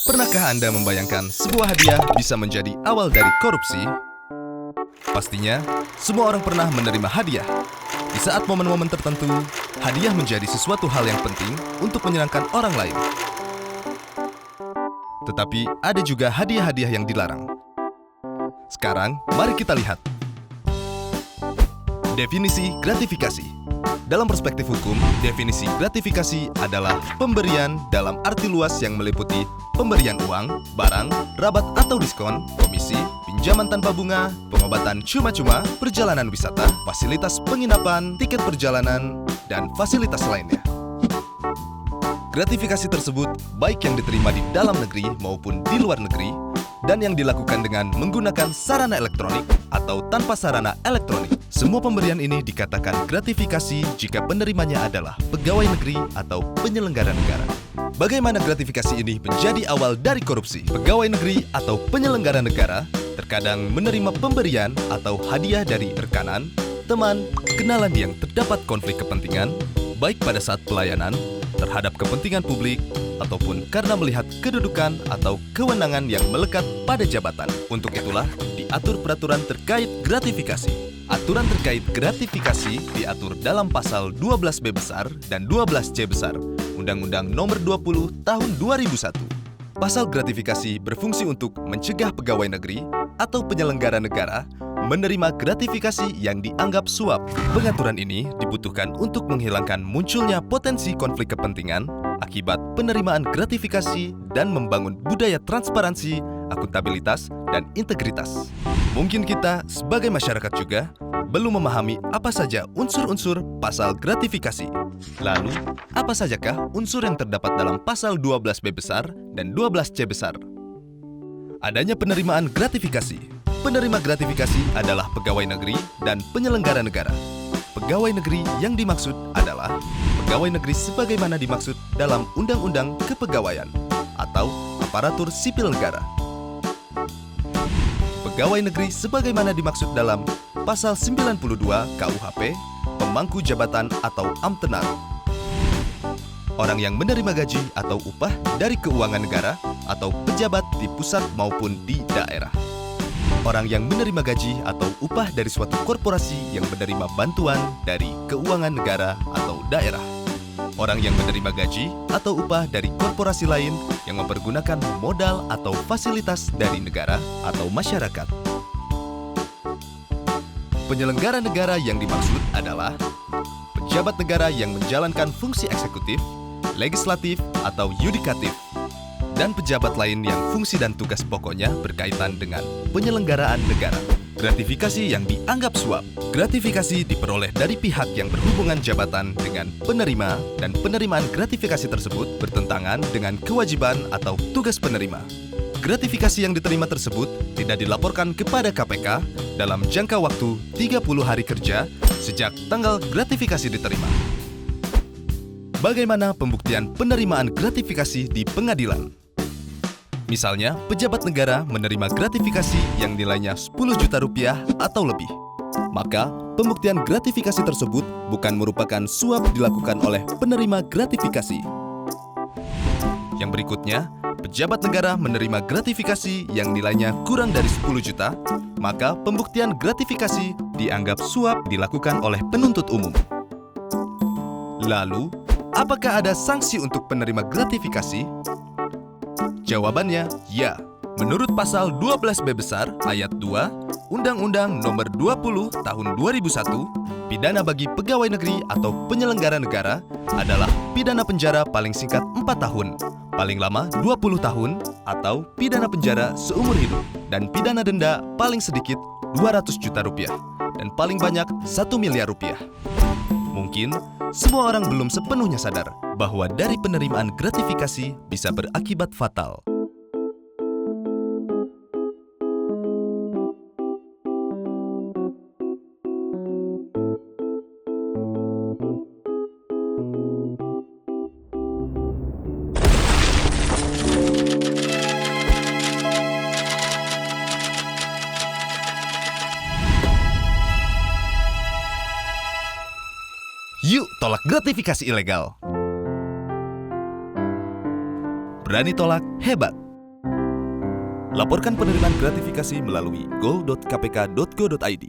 Pernahkah Anda membayangkan sebuah hadiah bisa menjadi awal dari korupsi? Pastinya, semua orang pernah menerima hadiah. Di saat momen-momen tertentu, hadiah menjadi sesuatu hal yang penting untuk menyenangkan orang lain. Tetapi ada juga hadiah-hadiah yang dilarang. Sekarang, mari kita lihat. Definisi gratifikasi. Dalam perspektif hukum, definisi gratifikasi adalah pemberian dalam arti luas yang meliputi pemberian uang, barang, rabat atau diskon, komisi, pinjaman tanpa bunga, pengobatan cuma-cuma, perjalanan wisata, fasilitas penginapan, tiket perjalanan, dan fasilitas lainnya. Gratifikasi tersebut baik yang diterima di dalam negeri maupun di luar negeri, dan yang dilakukan dengan menggunakan sarana elektronik atau tanpa sarana elektronik. Semua pemberian ini dikatakan gratifikasi jika penerimanya adalah pegawai negeri atau penyelenggara negara. Bagaimana gratifikasi ini menjadi awal dari korupsi? Pegawai negeri atau penyelenggara negara terkadang menerima pemberian atau hadiah dari rekanan, teman, kenalan yang terdapat konflik kepentingan, baik pada saat pelayanan, terhadap kepentingan publik, ataupun karena melihat kedudukan atau kewenangan yang melekat pada jabatan. Untuk itulah, diatur peraturan terkait gratifikasi. Aturan terkait gratifikasi diatur dalam pasal 12B besar dan 12C besar, Undang-Undang Nomor 20 Tahun 2001. Pasal gratifikasi berfungsi untuk mencegah pegawai negeri atau penyelenggara negara menerima gratifikasi yang dianggap suap. Pengaturan ini dibutuhkan untuk menghilangkan munculnya potensi konflik kepentingan akibat penerimaan gratifikasi dan membangun budaya transparansi, akuntabilitas, dan integritas. Mungkin kita sebagai masyarakat juga belum memahami apa saja unsur-unsur pasal gratifikasi. Lalu, apa sajakah unsur yang terdapat dalam pasal 12B besar dan 12C besar? Adanya penerimaan gratifikasi. Penerima gratifikasi adalah pegawai negeri dan penyelenggara negara. Pegawai negeri yang dimaksud adalah pegawai negeri sebagaimana dimaksud dalam Undang-Undang Kepegawaian atau aparatur sipil negara. Pegawai negeri sebagaimana dimaksud dalam Pasal 92 KUHP, pemangku jabatan atau amtenar. Orang yang menerima gaji atau upah dari keuangan negara atau pejabat di pusat maupun di daerah. Orang yang menerima gaji atau upah dari suatu korporasi yang menerima bantuan dari keuangan negara atau daerah. Orang yang menerima gaji atau upah dari korporasi lain yang mempergunakan modal atau fasilitas dari negara atau masyarakat. Penyelenggara negara yang dimaksud adalah pejabat negara yang menjalankan fungsi eksekutif, legislatif, atau yudikatif, dan pejabat lain yang fungsi dan tugas pokoknya berkaitan dengan penyelenggaraan negara. Gratifikasi yang dianggap suap. Gratifikasi diperoleh dari pihak yang berhubungan jabatan dengan penerima, dan penerimaan gratifikasi tersebut bertentangan dengan kewajiban atau tugas penerima. Gratifikasi yang diterima tersebut tidak dilaporkan kepada KPK dalam jangka waktu 30 hari kerja sejak tanggal gratifikasi diterima. Bagaimana pembuktian penerimaan gratifikasi di pengadilan? Misalnya, pejabat negara menerima gratifikasi yang nilainya 10 juta rupiah atau lebih. Maka, pembuktian gratifikasi tersebut bukan merupakan suap dilakukan oleh penerima gratifikasi. Yang berikutnya, pejabat negara menerima gratifikasi yang nilainya kurang dari 10 juta, maka pembuktian gratifikasi dianggap suap dilakukan oleh penuntut umum. Lalu, apakah ada sanksi untuk penerima gratifikasi? Jawabannya, ya. Menurut pasal 12B besar ayat 2, Undang-Undang Nomor 20 Tahun 2001, pidana bagi pegawai negeri atau penyelenggara negara adalah pidana penjara paling singkat 4 tahun, paling lama 20 tahun, atau pidana penjara seumur hidup, dan pidana denda paling sedikit 200 juta rupiah, dan paling banyak 1 miliar rupiah. Mungkin, semua orang belum sepenuhnya sadar bahwa dari penerimaan gratifikasi bisa berakibat fatal. Yuk tolak gratifikasi ilegal. Berani tolak, hebat. Laporkan penerimaan gratifikasi melalui goal.kpk.go.id.